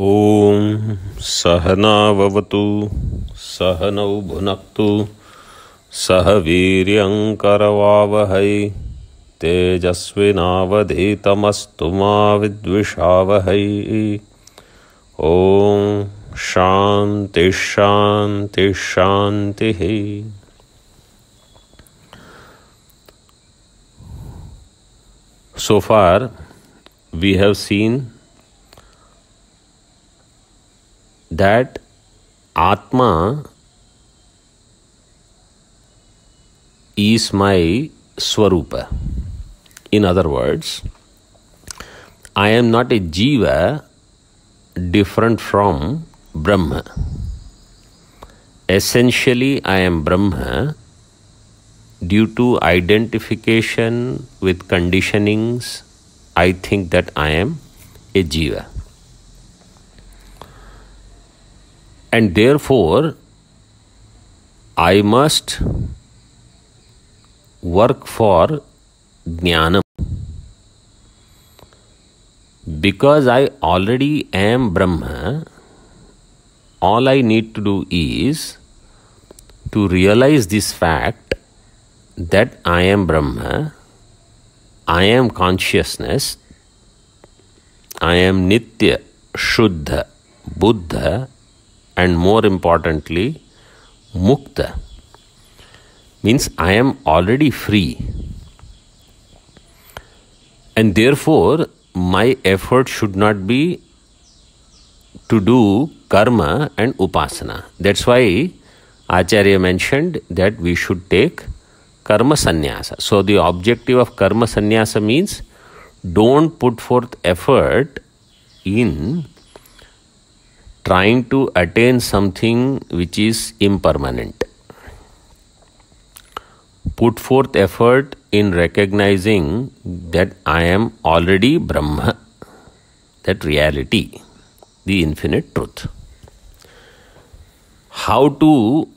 ॐ सहनाववतु सहनौ भुनक्तु सह वीर्यङ्करवावहै तेजस्विनावधीतमस्तु मा विद्विषावहै। ॐ शान्ति शान्ति शान्तिः। So far we have seen that Atma is my Swarupa. In other words, I am not a Jiva different from Brahma. Essentially, I am Brahma. Due to identification with conditionings, I think that I am a Jiva. And therefore, I must work for Jnanam. Because I already am Brahma, all I need to do is to realize this fact that I am Brahma, I am consciousness, I am Nitya, Shuddha, Buddha, and more importantly, Mukta. Means I am already free. And therefore, my effort should not be to do karma and upasana. That's why Acharya mentioned that we should take karma sannyasa. So the objective of karma sannyasa means don't put forth effort in trying to attain something which is impermanent. Put forth effort in recognizing that I am already Brahma, that reality, the infinite truth. How to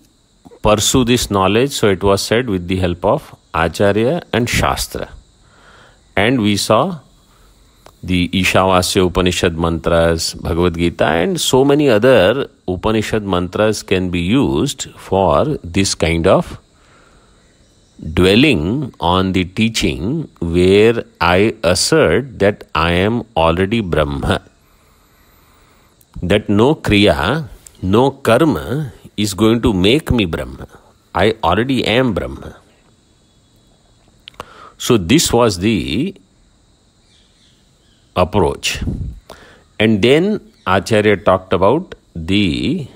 pursue this knowledge? So it was said with the help of Acharya and Shastra. And we saw the Ishavasya Upanishad mantras, Bhagavad Gita, and so many other Upanishad mantras can be used for this kind of dwelling on the teaching where I assert that I am already Brahma. That no Kriya, no Karma is going to make me Brahma. I already am Brahma. So this was the approach. And then Acharya talked about the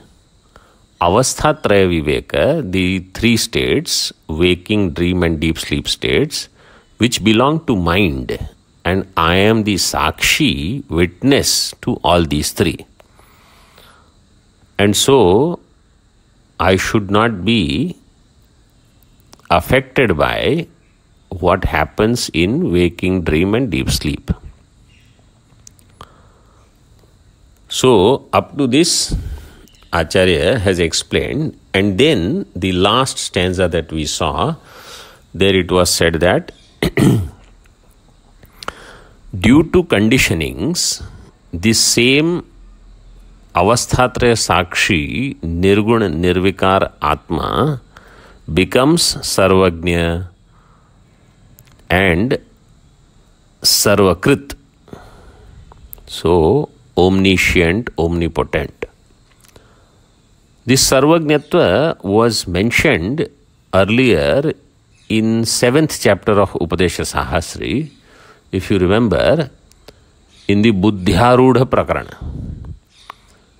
Avasthatraya Viveka, the three states, waking, dream and deep sleep states, which belong to mind. And I am the Sakshi, witness to all these three. And so, I should not be affected by what happens in waking, dream and deep sleep. So, up to this, Acharya has explained, and then the last stanza that we saw, there it was said that due to conditionings, this same Avasthatraya Sakshi, Nirguna Nirvikar Atma becomes Sarvagnya and Sarvakrit. So, omniscient, omnipotent. This Sarvajnatva was mentioned earlier in 7th chapter of Upadesha Sahasri, if you remember, in the Buddhyarudha Prakarana,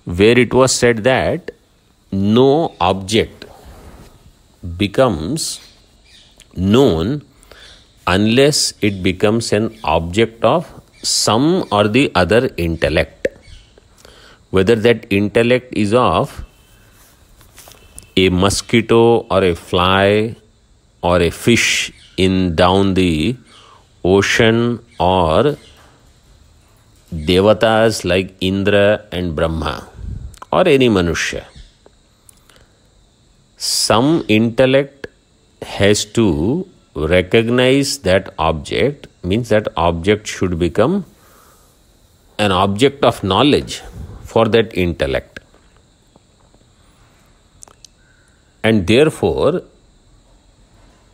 where it was said that no object becomes known unless it becomes an object of some or the other intellect. Whether that intellect is of a mosquito or a fly or a fish in down the ocean or devatas like Indra and Brahma or any Manushya. Some intellect has to recognize that object, means that object should become an object of knowledge for that intellect. And therefore,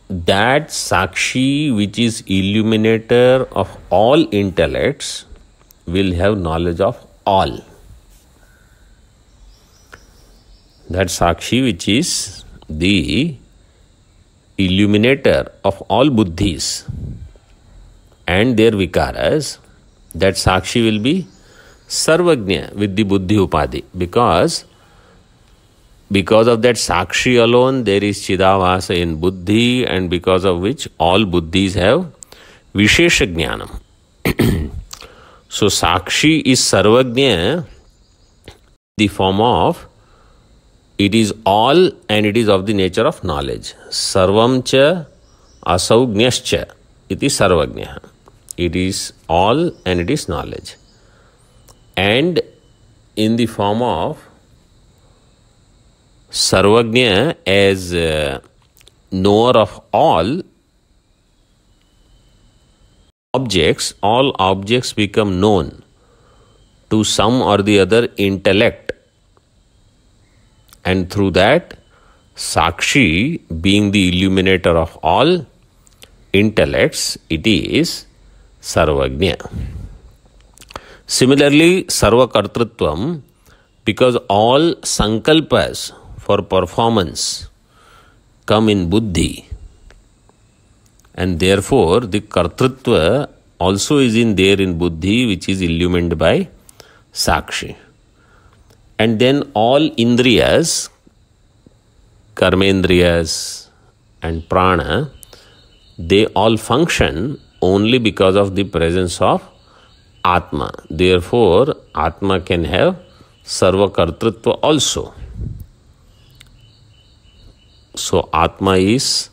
that Sakshi, which is illuminator of all intellects, will have knowledge of all. That Sakshi, which is the illuminator of all buddhis and their vikaras, that Sakshi will be Sarvagnya with the Buddhi Upadhi, because of that Sakshi alone there is Chidavasa in Buddhi, and because of which all Buddhis have Vishesha Jnanam. So Sakshi is Sarvagnya, the form of it is all and it is of the nature of knowledge. Sarvam cha asau jnascha iti sarvagnya. It is all and it is knowledge. And in the form of Sarvagnya as knower of all objects become known to some or the other intellect. And through that, Sakshi, being the illuminator of all intellects, it is Sarvagnya. Similarly, Sarvakartrutvam, because all sankalpas for performance come in Buddhi, and therefore the Kartrutva also is there in Buddhi, which is illumined by Sakshi. And then all Indriyas, Karmendriyas and Prana, they all function only because of the presence of Atma. Therefore, Atma can have Sarvakartrutva also. So, Atma is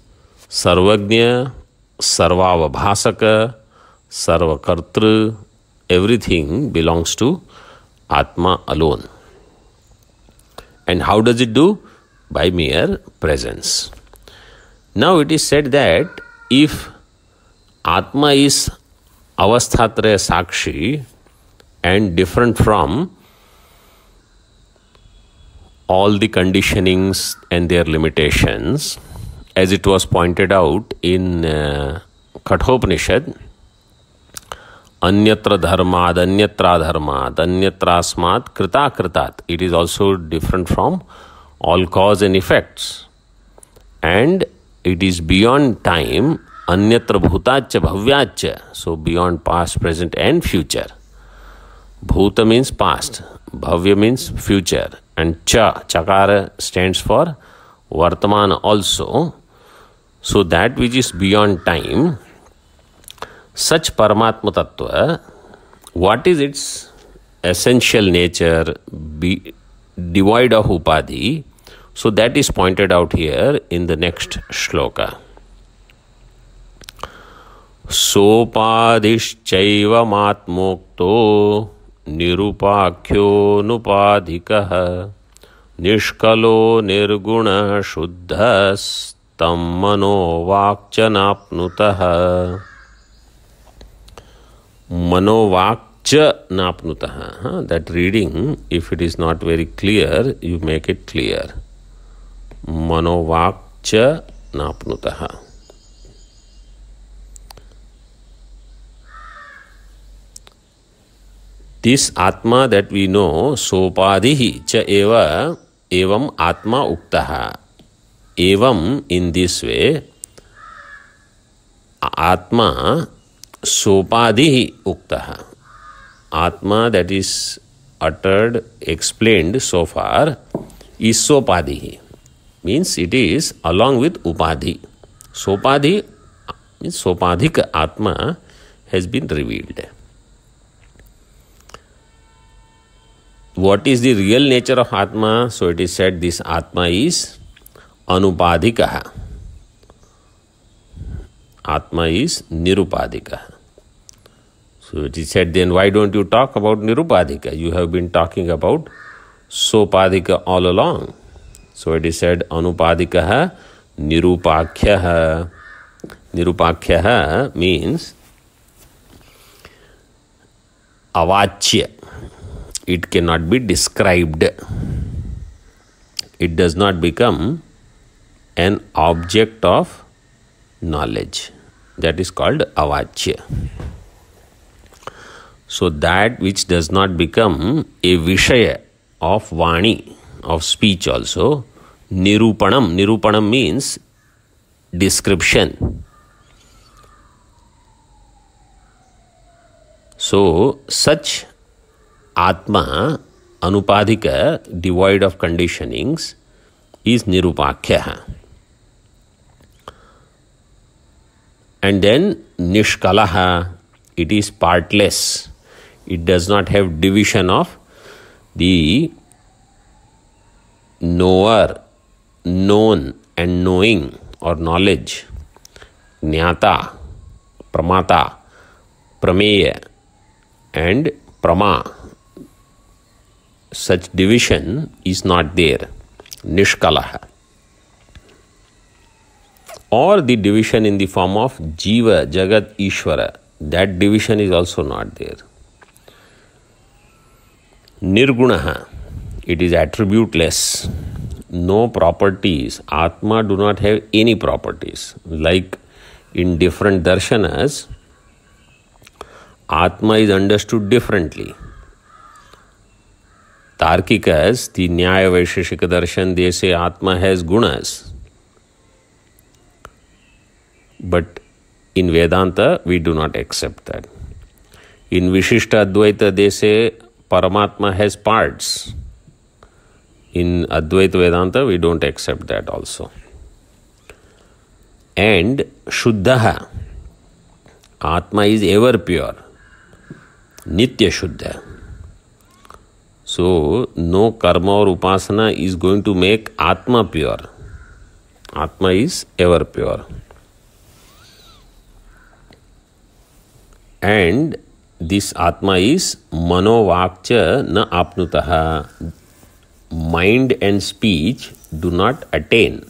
Sarvagnya, Sarvavabhasaka, Sarvakartru, everything belongs to Atma alone. And how does it do? By mere presence. Now it is said that if Atma is Avasthatraya Sakshi and different from all the conditionings and their limitations, as it was pointed out in Kathopanishad, Anyatra dharmad, anyatra dharmad, anyatrasmat krita kritat. It is also different from all cause and effects. And it is beyond time, anyatra bhutacha bhavyacha. So beyond past, present and future. Bhuta means past, bhavya means future, and chakara stands for vartamana also. So that which is beyond time, such Paramatma Tattva, what is its essential nature, devoid of Upadhi? So that is pointed out here in the next shloka. Sopadhischaiva matmokto nirupakyo nupadhikaha nishkalo nirguna shuddhas tam mano vakchanapnutaha. Manovakcha napnutaha. That reading, if it is not very clear, you make it clear. Manovakcha napnutaha. This Atma that we know, sopadhihi cha eva evam Atma uktaha. Evam, in this way, Atma sopadhihi uktaha. Atma that is uttered, explained so far, is sopadhihi. Means it is along with upadhi. Sopadhi means sopadhika Atma has been revealed. What is the real nature of Atma? So it is said this Atma is anupadhikaha. Atma is nirupadhika. So it is said, then why don't you talk about nirupadhika? You have been talking about sopadhika all along. So it is said, anupadhikaha nirupakhyaha. Nirupakhyaha means avachya, it cannot be described. It does not become an object of knowledge. That is called avachya. So that which does not become a vishaya of vani, of speech also, nirupanam. Nirupanam means description. So such Atma, anupadhika, devoid of conditionings, is nirupakya. And then nishkalaha, it is partless. It does not have division of the knower, known and knowing or knowledge. Jnata, pramata, prameya and prama. Such division is not there. Nishkalaha. Or the division in the form of Jiva, Jagat, Ishvara. That division is also not there. Nirgunaha. It is attributeless. No properties. Atma do not have any properties. Like in different darshanas, Atma is understood differently. Tarkikas, the Nyaya Vaisheshika Darshan, they say Atma has gunas. But in Vedanta, we do not accept that. In Vishishta Advaita, they say Paramatma has parts. In Advaita Vedanta, we don't accept that also. And Shuddhaha, Atma is ever pure. Nitya Shuddha. So, no karma or upasana is going to make Atma pure. Atma is ever pure. And this Atma is manovakcha na apnutaha. Mind and speech do not attain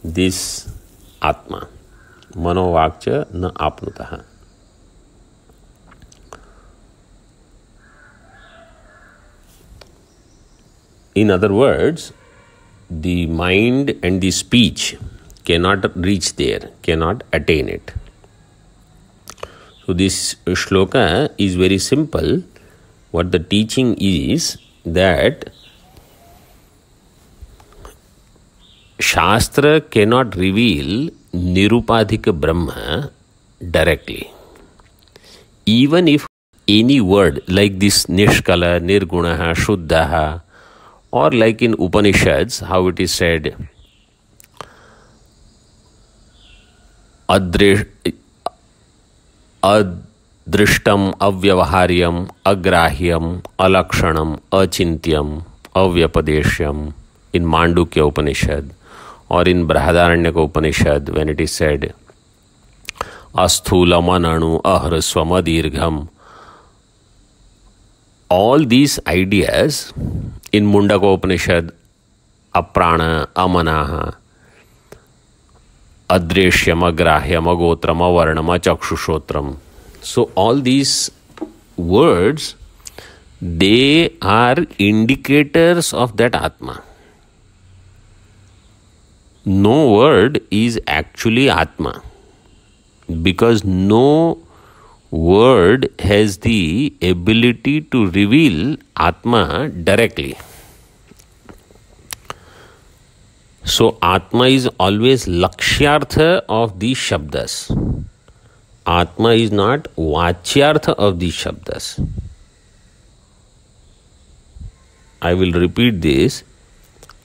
this Atma. Manovakcha na apnutaha. In other words, the mind and the speech cannot reach there, cannot attain it. So this shloka is very simple. What the teaching is that Shastra cannot reveal Nirupadhika Brahma directly. Even if any word like this Nishkala, Nirgunaha, Shuddhaha, or like in Upanishads, how it is said, Adrishtam, Avyavaharyam, Agrahyam, Alakshanam, Achintyam, Avyapadeshyam, in Mandukya Upanishad, or in Brahadaranyaka Upanishad, when it is said, Asthula Mananu, Ahraswam, Adirgham. All these ideas in Mundaka Upanishad, Aprana, Amanaha, Adreshyam, Agrahyam, Agotram, Avarnam, Achakshushrotram. So all these words, they are indicators of that Atma. No word is actually Atma, because no word has the ability to reveal Atma directly. So Atma is always lakshyartha of these shabdas. Atma is not vachyartha of these shabdas. I will repeat this.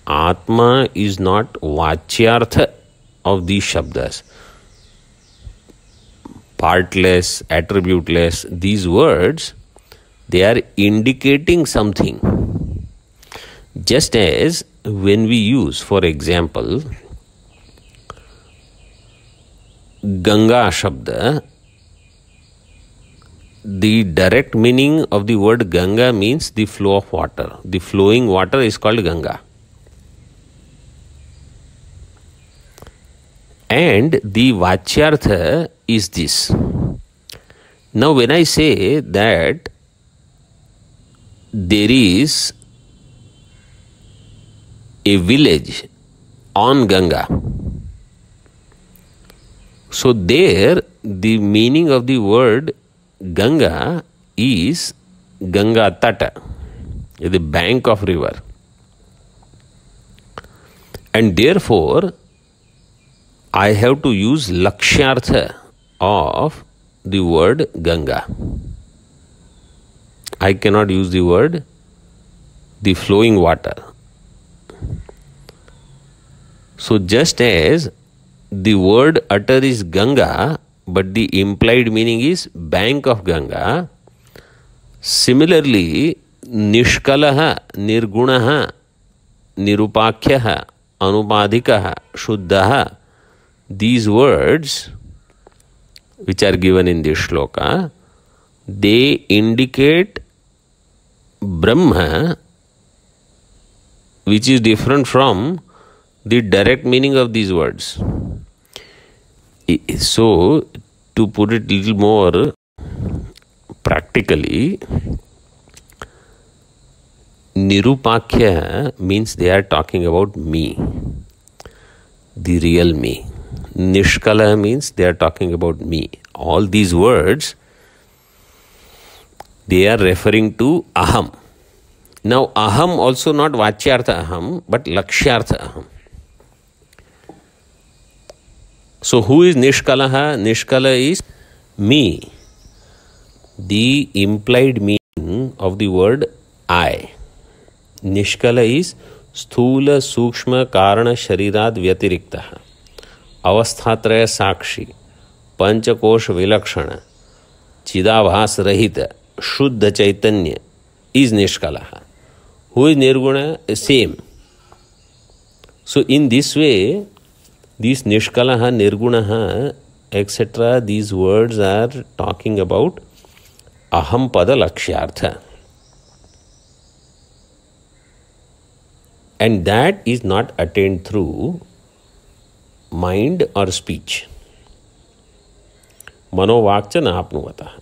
Atma is not vachyartha of these shabdas. Partless, attributeless, these words, they are indicating something. Just as when we use, for example, Ganga Shabda, the direct meaning of the word Ganga means the flow of water. The flowing water is called Ganga. And the Vachyartha is this. Now when I say that there is a village on Ganga. So there, the meaning of the word Ganga is Ganga Tata, the bank of river. And therefore, I have to use Lakshyartha of the word Ganga. I cannot use the word the flowing water. So just as the word utter is Ganga, but the implied meaning is bank of Ganga, similarly, Nishkalaha, Nirgunaha, Nirupakyaha, Anupadikaha, Shuddhaha, these words which are given in this shloka, they indicate Brahma, which is different from the direct meaning of these words. So, to put it a little more practically, Nirupakya means they are talking about me, the real me. Nishkala means they are talking about me. All these words, they are referring to aham. Now, aham also not vachyartha aham, but lakshyartha aham. So, who is Nishkalaha? Nishkala is me. The implied meaning of the word I. Nishkala is sthula sukshma karana sharirad vyatiriktaha. Avasthatraya sakshi. Panchakosh vilakshana. Chidabhas rahita. Shuddha chaitanya is Nishkalaha. Who is Nirguna? Same. So, in this way, these Nishkalaha, Nirgunaha, etc., these words are talking about aham pada lakshyartha. And that is not attained through mind or speech. Manovakcha naapnuvataha.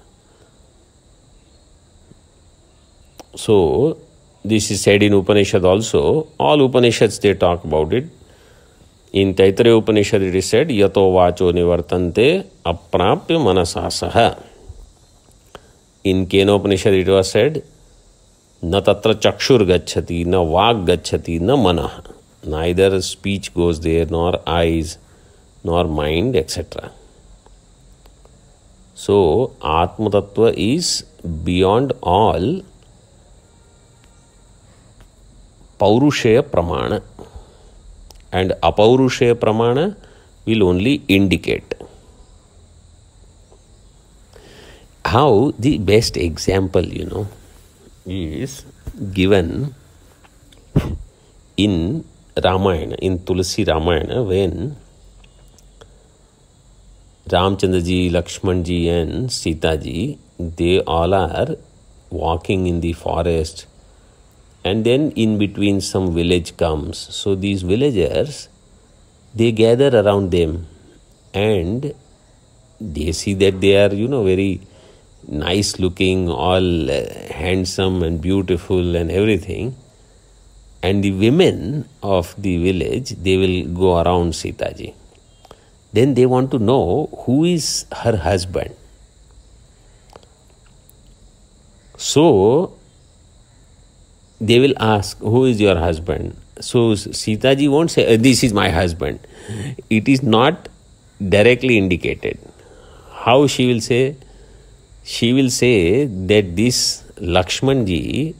So, this is said in Upanishad also. All Upanishads, they talk about it. In Taittiriya Upanishad it is said, Yato vacho nivartante aprapya manasasaha. In Kena Upanishad it was said, Na tatra chakshur gacchati, na vag gacchati, na manah. Neither speech goes there, nor eyes, nor mind, etc. So, Atma Tattva is beyond all Paurushaya Pramana. And Apaurushaya Pramana will only indicate. How the best example, is given in Ramayana, in Tulsi Ramayana, when Ramchandra ji, Lakshman ji and Sita ji, they all are walking in the forest, and then in between some village comes. So these villagers, they gather around them and they see that they are, very nice looking, all handsome and beautiful and everything. And the women of the village, they will go around Sita ji. Then they want to know who is her husband. So they will ask, who is your husband? So Sita ji won't say, this is my husband. It is not directly indicated. How she will say? She will say that this Lakshman ji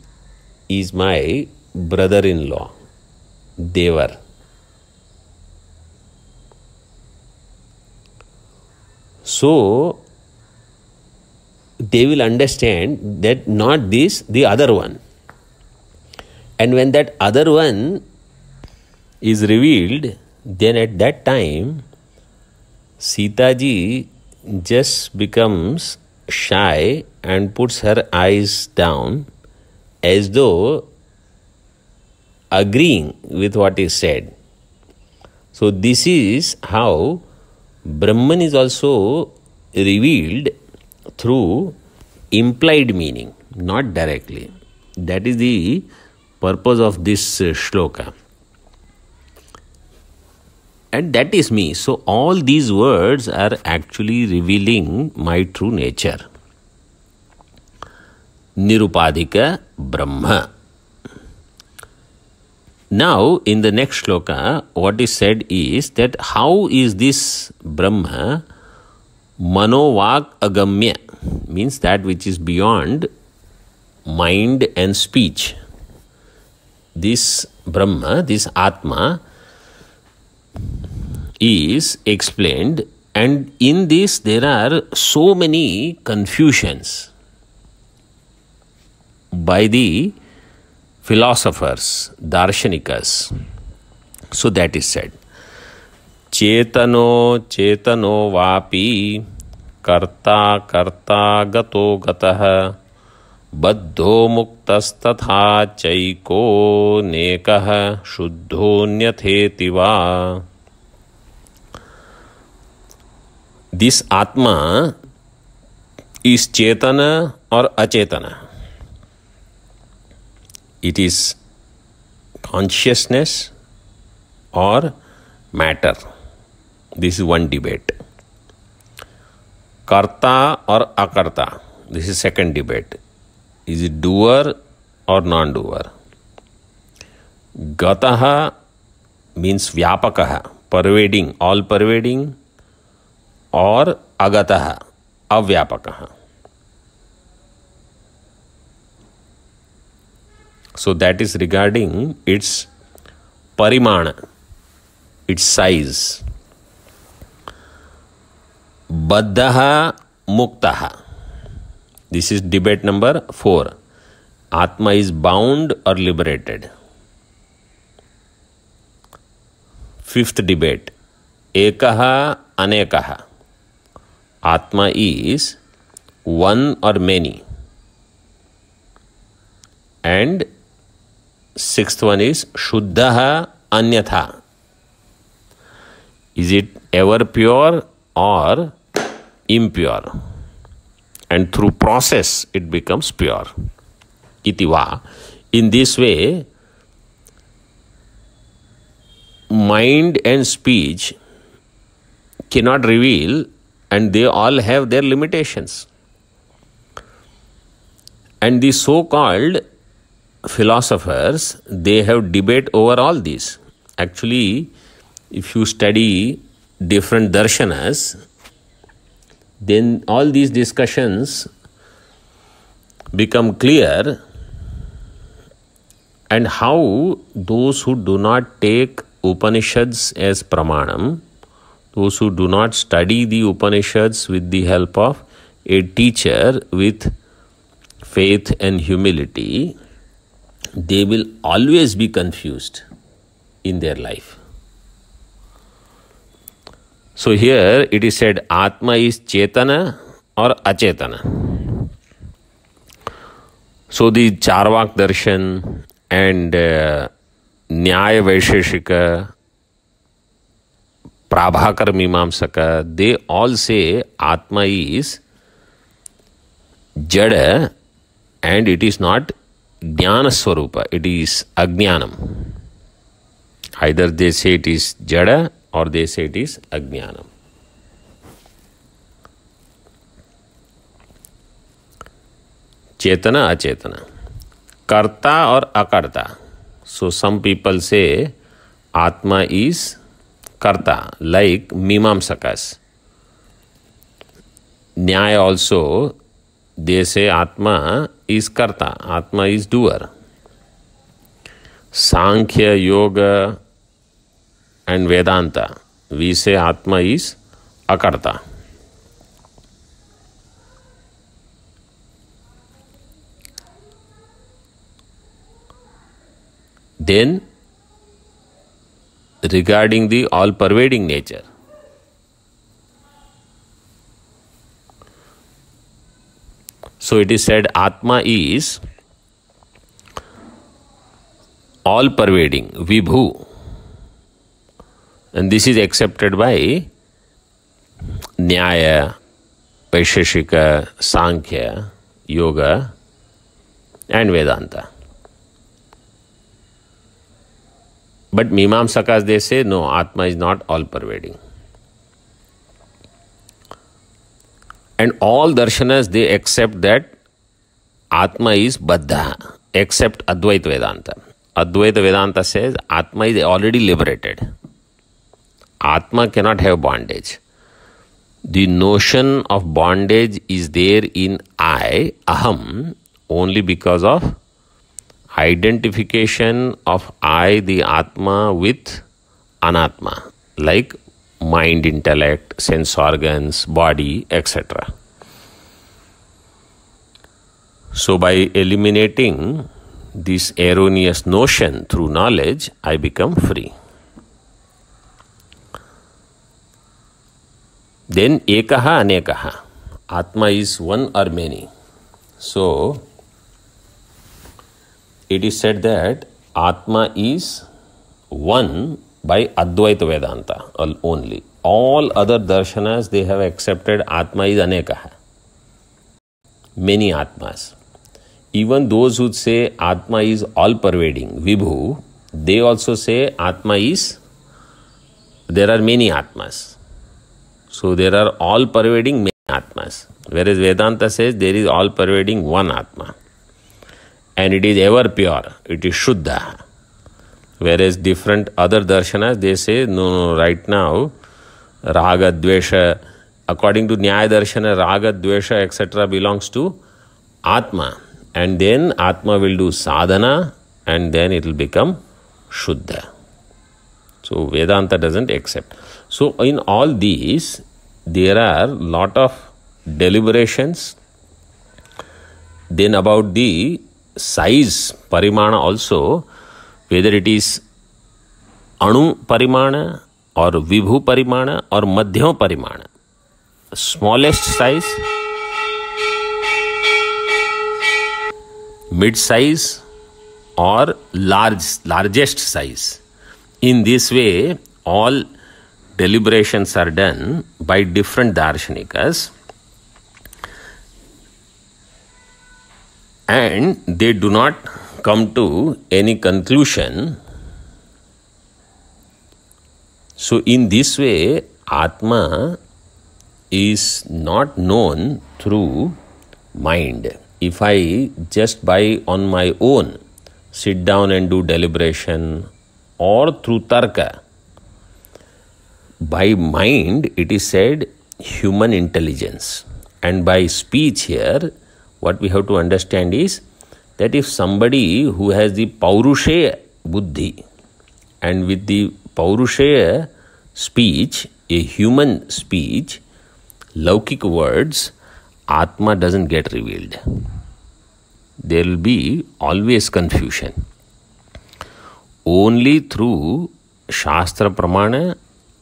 is my brother-in-law, Devar. So they will understand that not this, the other one. And when that other one is revealed, then at that time, Sita ji just becomes shy and puts her eyes down as though agreeing with what is said. So this is how Brahman is also revealed through implied meaning, not directly. That is the purpose of this shloka. And that is me. So all these words are actually revealing my true nature. Nirupadika Brahma. Now, in the next shloka, what is said is that how is this Brahma manovak agamya, means that which is beyond mind and speech. This Brahma, this Atma, is explained, and in this there are so many confusions by the philosophers, darshanikas. So that is said. Chetano vapi karta gato gatah baddho muktastatha chaiko nekah shuddho nyatheti va. This Atma is Chetana or Achetana. It is consciousness or matter. This is one debate. Karta or Akarta. This is second debate. Is it doer or non-doer? Gataha means Vyapakaha, pervading, all pervading, or Agataha, Avyapakaha. So that is regarding its parimana, its size. Baddhaha muktaha. This is debate number 4. Atma is bound or liberated. Fifth debate. Ekaha anekaha. Atma is one or many. And sixth one is Shuddhaha Anyatha. Is it ever pure or impure? And through process it becomes pure. Itiva. In this way, mind and speech cannot reveal, and they all have their limitations. And the so-called philosophers, they have debate over all these. Actually, if you study different darshanas, then all these discussions become clear, and how those who do not take Upanishads as pramanam, those who do not study the Upanishads with the help of a teacher with faith and humility, they will always be confused in their life. So here it is said Atma is Chetana or Achetana. So the Charvak Darshan and Nyaya Vaisheshika, Prabhakar Mimamsaka, they all say Atma is Jada and it is not Jnana Swarupa, it is Ajnanam. Either they say it is Jada or they say it is Ajnanam. Chetana, Achetana. Karta or Akarta. So some people say Atma is Karta, like Mimamsakas. Nyaya also, they say Atma is Karta, Atma is doer. Sankhya, Yoga and Vedanta, we say Atma is Akarta. Then, regarding the all-pervading nature, so it is said Atma is all-pervading, Vibhu. And this is accepted by Nyaya, Vaisheshika, Sankhya, Yoga and Vedanta. But Mimamsakas, they say, no, Atma is not all-pervading. And all darshanas, they accept that Atma is Baddha, except Advaita Vedanta. Advaita Vedanta says Atma is already liberated. Atma cannot have bondage. The notion of bondage is there in I, Aham, only because of identification of I, the Atma, with Anatma, like mind, intellect, sense organs, body, etc. So by eliminating this erroneous notion through knowledge, I become free. Then ekaha anekaha. Atma is one or many. So it is said that Atma is one by Advaita Vedanta only. All other darshanas, they have accepted Atma is anekaha. Many Atmas. Even those who say Atma is all-pervading, Vibhu, they also say Atma is, there are many Atmas. So there are all-pervading many Atmas. Whereas Vedanta says there is all-pervading one Atma. And it is ever pure. It is Shuddha. Whereas different other darshanas, they say, no, right now, Raga, Dvesha, according to Nyaya Darshana, Raga, Dvesha, etc. belongs to Atma. And then Atma will do sadhana and then it will become Shuddha. So Vedanta doesn't accept. So in all these, there are lot of deliberations. Then about the size, parimana also, whether it is Anu parimana or Vibhu parimana or Madhyam parimana. Smallest size, mid-size or largest size. In this way, all deliberations are done by different darshanikas and they do not come to any conclusion. So in this way, Atma is not known through mind. If I just by on my own sit down and do deliberation or through tarka, by mind it is said human intelligence. And by speech here, what we have to understand is that if somebody who has the Paurushaya buddhi and with the Paurushaya speech, a human speech, Laukik words, Atma doesn't get revealed. There will be always confusion. Only through Shastra Pramana,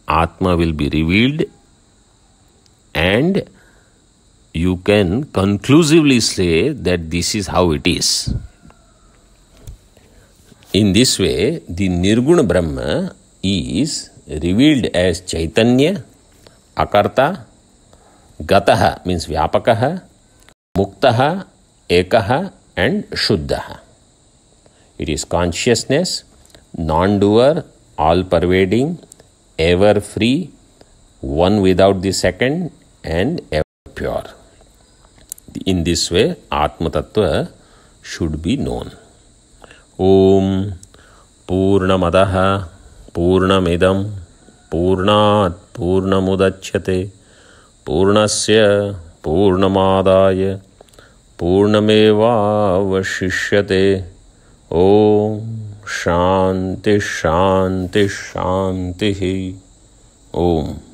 Atma will be revealed and you can conclusively say that this is how it is. In this way, the Nirguna Brahma is revealed as Chaitanya, Akarta, Gataha means Vyapakaha, Muktaha, Ekaha and Shuddhaha. It is consciousness, non-doer, all-pervading, ever free, one without the second and ever pure. In this way, Atma Tattva should be known. Om Purnamadaha Purnamidam Purnat Purnamudachyate Purnasya Purnamadaya Purnameva Vashishyate. Om Shanti Shanti Shanti. Om.